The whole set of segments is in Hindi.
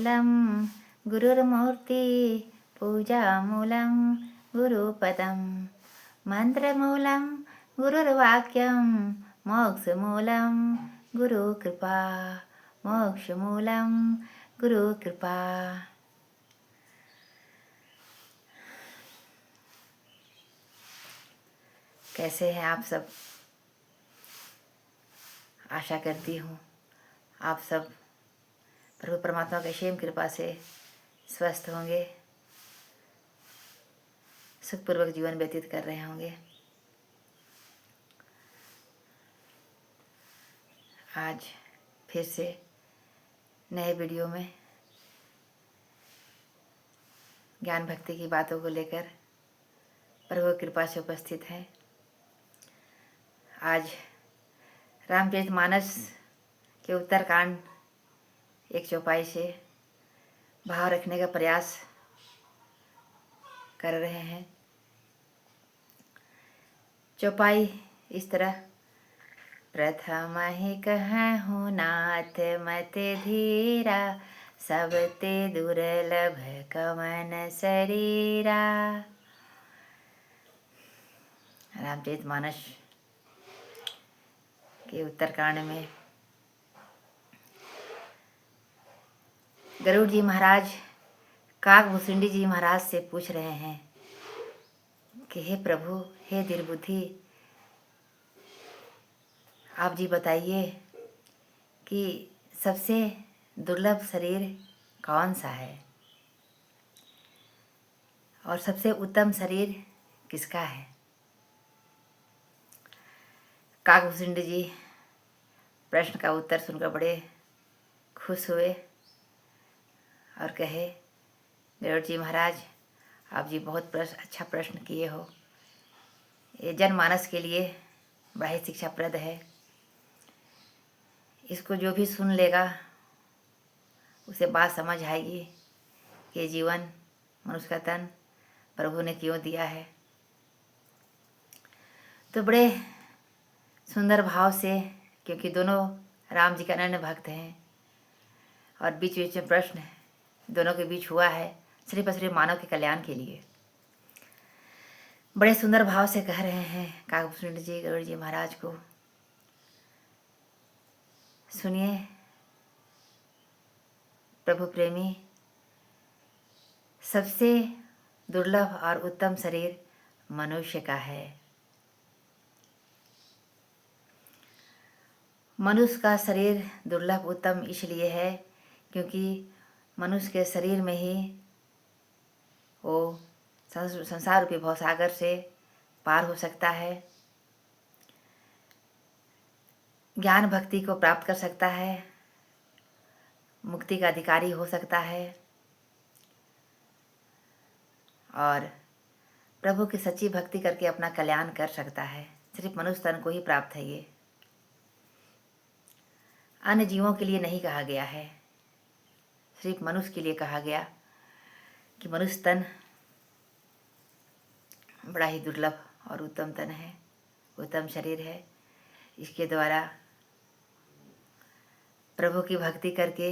मूलं गुरुर्मूर्ति पूजामूलं गुरुपदं मन्त्रमूलं गुरुर्वाक्यं मोक्षमूलं गुरुकृपा मोक्षमूलं गुरुकृपा। कैसे हैं आप सब? आशा करती हूँ आप सब प्रभु परमात्मा की असीम कृपा से स्वस्थ होंगे, सुखपूर्वक जीवन व्यतीत कर रहे होंगे। आज फिर से नए वीडियो में ज्ञान भक्ति की बातों को लेकर प्रभु कृपा से उपस्थित हैं। आज रामचरितमानस के उत्तरकांड एक चौपाई से भाव रखने का प्रयास कर रहे हैं। चौपाई इस तरह: प्रथम ही कहूँ नाथ मत धीरा, सब ते दुर्लभ कवन शरीरा। रामचरितमानस के उत्तरकांड में गरुड़ जी महाराज काकभूषुंडी जी महाराज से पूछ रहे हैं कि हे प्रभु, हे दीर्घबुद्धि, आप जी बताइए कि सबसे दुर्लभ शरीर कौन सा है और सबसे उत्तम शरीर किसका है। काकभूषुंडी जी प्रश्न का उत्तर सुनकर बड़े खुश हुए और कहे, गरुड़ जी महाराज, आप जी बहुत अच्छा प्रश्न किए हो। ये जनमानस के लिए बड़ा ही शिक्षाप्रद है। इसको जो भी सुन लेगा उसे बात समझ आएगी कि जीवन, मनुष्य का तन प्रभु ने क्यों दिया है। तो बड़े सुंदर भाव से, क्योंकि दोनों राम जी के अनन्य भक्त हैं और बीच बीच में प्रश्न दोनों के बीच हुआ है सिर्फ और सिर्फ मानव के कल्याण के लिए, बड़े सुंदर भाव से कह रहे हैं काकभूषुंडी जी गरुड़ जी महाराज को। सुनिए प्रभु प्रेमी, सबसे दुर्लभ और उत्तम शरीर मनुष्य का है। मनुष्य का शरीर दुर्लभ उत्तम इसलिए है क्योंकि मनुष्य के शरीर में ही वो संसार रूपी भवसागर से पार हो सकता है, ज्ञान भक्ति को प्राप्त कर सकता है, मुक्ति का अधिकारी हो सकता है और प्रभु की सच्ची भक्ति करके अपना कल्याण कर सकता है। सिर्फ मनुष्य तन को ही प्राप्त है ये, अन्य जीवों के लिए नहीं कहा गया है, सिर्फ मनुष्य के लिए कहा गया कि मनुष्य तन बड़ा ही दुर्लभ और उत्तम तन है, उत्तम शरीर है। इसके द्वारा प्रभु की भक्ति करके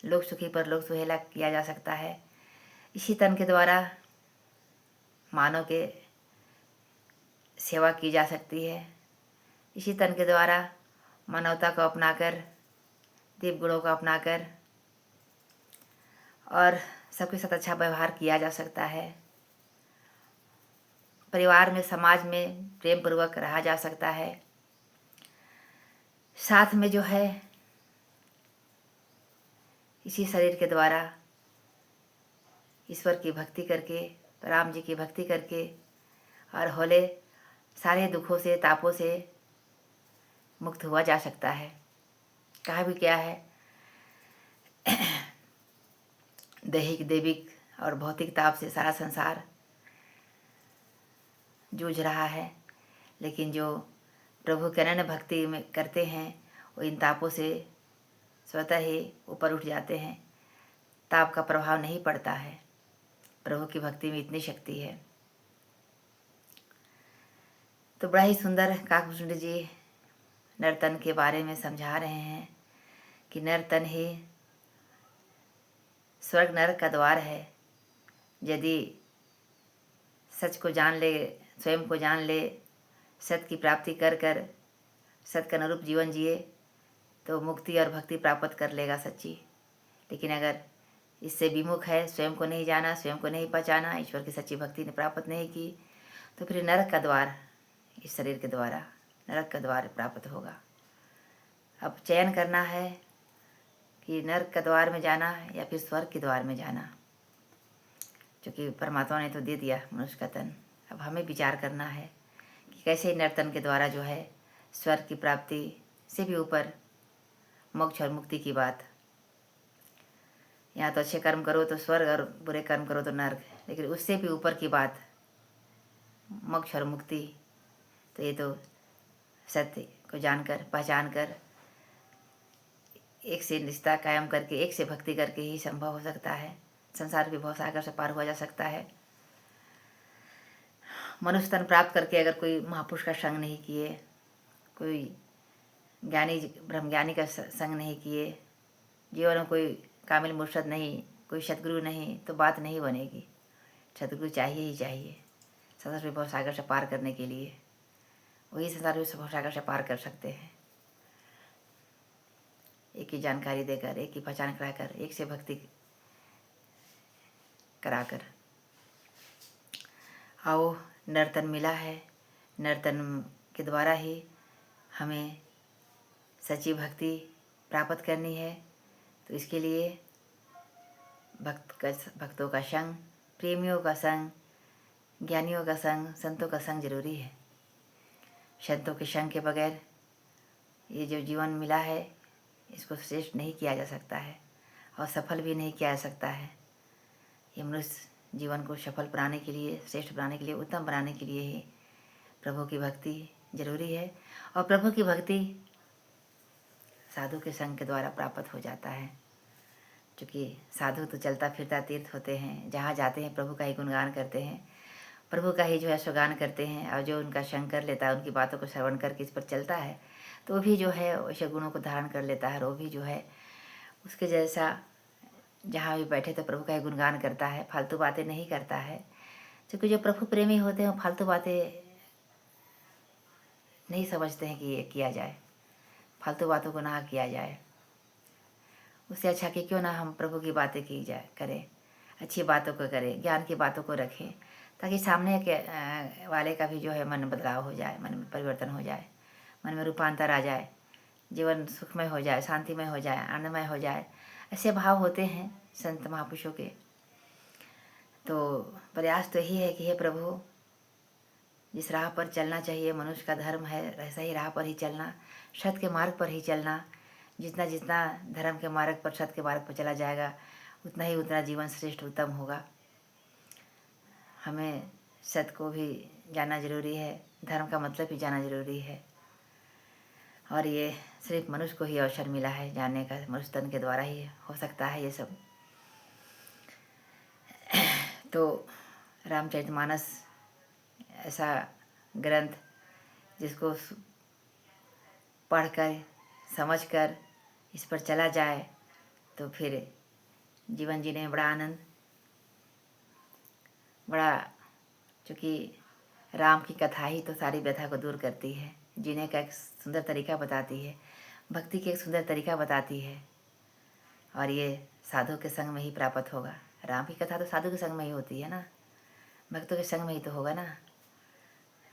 लोक सुखी पर लोक सुहेला किया जा सकता है। इसी तन के द्वारा मानव के सेवा की जा सकती है। इसी तन के द्वारा मानवता को अपनाकर, दिव्य गुणों को अपनाकर और सबके साथ अच्छा व्यवहार किया जा सकता है। परिवार में, समाज में प्रेम पूर्वक रहा जा सकता है। साथ में जो है इसी शरीर के द्वारा ईश्वर की भक्ति करके, राम जी की भक्ति करके और होले सारे दुखों से, तापों से मुक्त हुआ जा सकता है। कहा भी क्या है, दैहिक, दैविक और भौतिक ताप से सारा संसार जूझ रहा है, लेकिन जो प्रभु के अनन्य भक्ति में करते हैं वो इन तापों से स्वतः ही ऊपर उठ जाते हैं। ताप का प्रभाव नहीं पड़ता है। प्रभु की भक्ति में इतनी शक्ति है। तो बड़ा ही सुंदर काकभूषुंडी जी नर्तन के बारे में समझा रहे हैं कि नर्तन ही स्वर्ग नरक का द्वार है। यदि सच को जान ले, स्वयं को जान ले, सत्य की प्राप्ति कर कर सत्य के अनुरूप जीवन जिए तो मुक्ति और भक्ति प्राप्त कर लेगा सच्ची। लेकिन अगर इससे विमुख है, स्वयं को नहीं जाना, स्वयं को नहीं पहचाना, ईश्वर की सच्ची भक्ति ने प्राप्त नहीं की, तो फिर नरक का द्वार इस शरीर के द्वारा नरक का द्वार प्राप्त होगा। अब चयन करना है कि नरक का द्वार में जाना या फिर स्वर्ग के द्वार में जाना, क्योंकि परमात्मा ने तो दे दिया मनुष्य का तन। अब हमें विचार करना है कि कैसे नर्तन के द्वारा जो है स्वर्ग की प्राप्ति से भी ऊपर मोक्ष और मुक्ति की बात। यहाँ तो अच्छे कर्म करो तो स्वर्ग और बुरे कर्म करो तो नर्क, लेकिन उससे भी ऊपर की बात मोक्ष और मुक्ति। तो ये तो सत्य को जानकर पहचान कर एक से रिश्ता कायम करके, एक से भक्ति करके ही संभव हो सकता है। संसार के भव सागर से पार हुआ जा सकता है। मनुष्य तन प्राप्त करके अगर कोई महापुरुष का संग नहीं किए, कोई ज्ञानी ब्रह्मज्ञानी का संग नहीं किए, जीवन में कोई कामिल मुर्शद नहीं, कोई सतगुरु नहीं, तो बात नहीं बनेगी। सतगुरु चाहिए ही चाहिए संसार के भव सागर से पार करने के लिए। वही संसार के भव सागर से पार कर सकते हैं। एक ही जानकारी देकर, एक ही पहचान कराकर, एक से भक्ति कराकर। आओ, नर्तन मिला है, नर्तन के द्वारा ही हमें सच्ची भक्ति प्राप्त करनी है। तो इसके लिए भक्तों का संग, प्रेमियों का संग, ज्ञानियों का संग, संतों का संग जरूरी है। संतों के संग के बगैर ये जो जीवन मिला है इसको श्रेष्ठ नहीं किया जा सकता है और सफल भी नहीं किया जा सकता है। ये मनुष्य जीवन को सफल बनाने के लिए, श्रेष्ठ बनाने के लिए, उत्तम बनाने के लिए ही प्रभु की भक्ति जरूरी है। और प्रभु की भक्ति साधु के संग के द्वारा प्राप्त हो जाता है, क्योंकि साधु तो चलता फिरता तीर्थ होते हैं, जहाँ जाते हैं प्रभु का ही गुणगान करते हैं, प्रभु का ही जो है स्वगान करते हैं। और जो उनका संग कर लेता है, उनकी बातों को श्रवण करके इस पर चलता है, तो वो भी जो है वैसे गुणों को धारण कर लेता है। और वो भी जो है उसके जैसा जहाँ भी बैठे तो प्रभु का ही गुणगान करता है, फालतू बातें नहीं करता है। क्योंकि जो प्रभु प्रेमी होते हैं वो फालतू बातें नहीं समझते हैं कि ये किया जाए, फालतू बातों को ना किया जाए। उससे अच्छा कि क्यों ना हम प्रभु की बातें की जाए, करें, अच्छी बातों को करें, ज्ञान की बातों को रखें, ताकि सामने के वाले का भी जो है मन बदलाव हो जाए, मन में परिवर्तन हो जाए, मन में रूपांतर आ जाए, जीवन सुखमय हो जाए, शांतिमय हो जाए, आनंदमय हो जाए। ऐसे भाव होते हैं संत महापुरुषों के। तो प्रयास तो यही है कि हे प्रभु, जिस राह पर चलना चाहिए, मनुष्य का धर्म है, ऐसा ही राह पर ही चलना, सत्य के मार्ग पर ही चलना। जितना जितना धर्म के मार्ग पर, सत्य के मार्ग पर चला जाएगा, उतना ही उतना जीवन श्रेष्ठ उत्तम होगा। हमें सत्य को भी जानना जरूरी है, धर्म का मतलब भी जानना जरूरी है। और ये सिर्फ मनुष्य को ही अवसर मिला है जानने का, मनुष्य तन के द्वारा ही हो सकता है ये सब। तो रामचरितमानस ऐसा ग्रंथ जिसको पढ़कर, समझकर इस पर चला जाए तो फिर जीवन जीने में बड़ा आनंद, बड़ा, चूँकि राम की कथा ही तो सारी व्यथा को दूर करती है, जीने का एक सुंदर तरीका बताती है, भक्ति के एक सुंदर तरीका बताती है। और ये साधु के संग में ही प्राप्त होगा। राम की कथा तो साधु के संग में ही होती है ना, भक्तों के संग में ही तो होगा ना।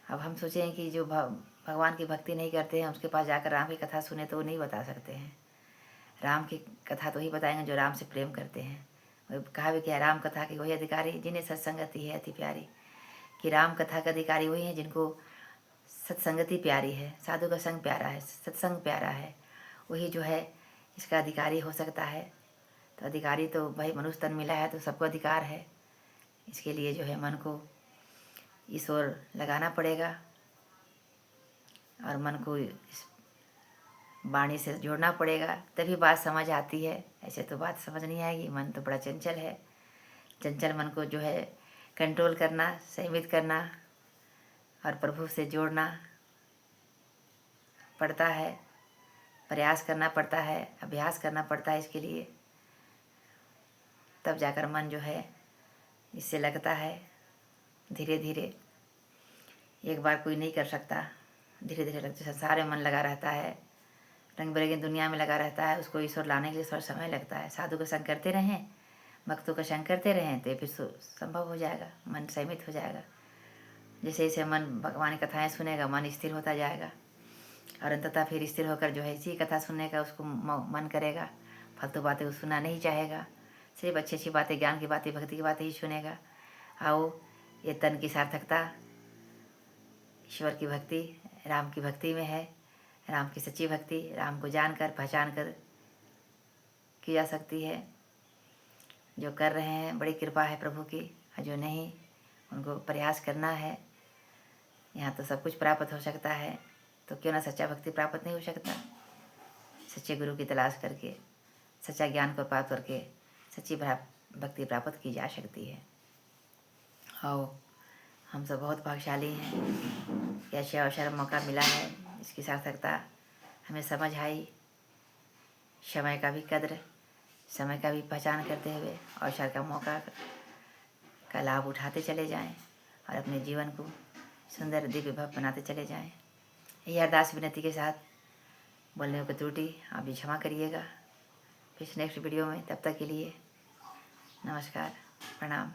अब हम सोचें कि जो भगवान की भक्ति नहीं करते हैं उसके पास जाकर राम की कथा सुने तो वो नहीं बता सकते हैं। राम की कथा तो ही बताएंगे जो राम से प्रेम करते हैं। वही कहा भी क्या, राम कथा के वही अधिकारी जिन्हें सत्संगति है अति प्यारी। कि राम कथा का अधिकारी वही हैं जिनको सत्संगति प्यारी है, साधु का संग प्यारा है, सत्संग प्यारा है, वही जो है इसका अधिकारी हो सकता है। तो अधिकारी तो भाई मनुष्य तन मिला है तो सबको अधिकार है। इसके लिए जो है मन को इस ओर लगाना पड़ेगा और मन को इस वाणी से जोड़ना पड़ेगा, तभी बात समझ आती है। ऐसे तो बात समझ नहीं आएगी, मन तो बड़ा चंचल है। चंचल मन को जो है कंट्रोल करना, संयमित करना और प्रभु से जोड़ना पड़ता है, प्रयास करना पड़ता है, अभ्यास करना पड़ता है इसके लिए। तब जाकर मन जो है इससे लगता है। धीरे धीरे एक बार कोई नहीं कर सकता, धीरे धीरे लगता है। संसार में मन लगा रहता है, रंग बिरंगी दुनिया में लगा रहता है, उसको ईश्वर लाने के लिए थोड़ा समय लगता है। साधु का संग करते रहें, भक्तों का संग करते रहें तो ये फिर संभव हो जाएगा, मन संयमित हो जाएगा। जैसे जैसे मन भगवान की कथाएँ सुनेगा, मन स्थिर होता जाएगा और अंततः फिर स्थिर होकर जो है इसी कथा सुनने का उसको मन करेगा। फालतू बातें वो सुनना नहीं चाहेगा, सिर्फ अच्छी अच्छी बातें, ज्ञान की बातें, भक्ति की बातें ही सुनेगा। आओ, ये तन की सार्थकता ईश्वर की भक्ति, राम की भक्ति में है। राम की सच्ची भक्ति राम को जानकर पहचान कर की जा सकती है। जो कर रहे हैं बड़ी कृपा है प्रभु की, और जो नहीं उनको प्रयास करना है। यहाँ तो सब कुछ प्राप्त हो सकता है, तो क्यों ना सच्चा भक्ति प्राप्त नहीं हो सकता। सच्चे गुरु की तलाश करके, सच्चा ज्ञान को प्राप्त करके सच्ची भक्ति प्राप्त की जा सकती है। आओ, हम सब बहुत भाग्यशाली हैं, ऐसे अवसर मौका मिला है, इसकी सार्थकता हमें समझ आई। समय का भी कद्र, समय का भी पहचान करते हुए अवसर का मौका का लाभ उठाते चले जाएं और अपने जीवन को सुंदर दिव्य भव्य बनाते चले जाएं। यही अरदास विनती के साथ बोलने को त्रुटि आप भी क्षमा करिएगा। फिर नेक्स्ट वीडियो में, तब तक के लिए नमस्कार, प्रणाम।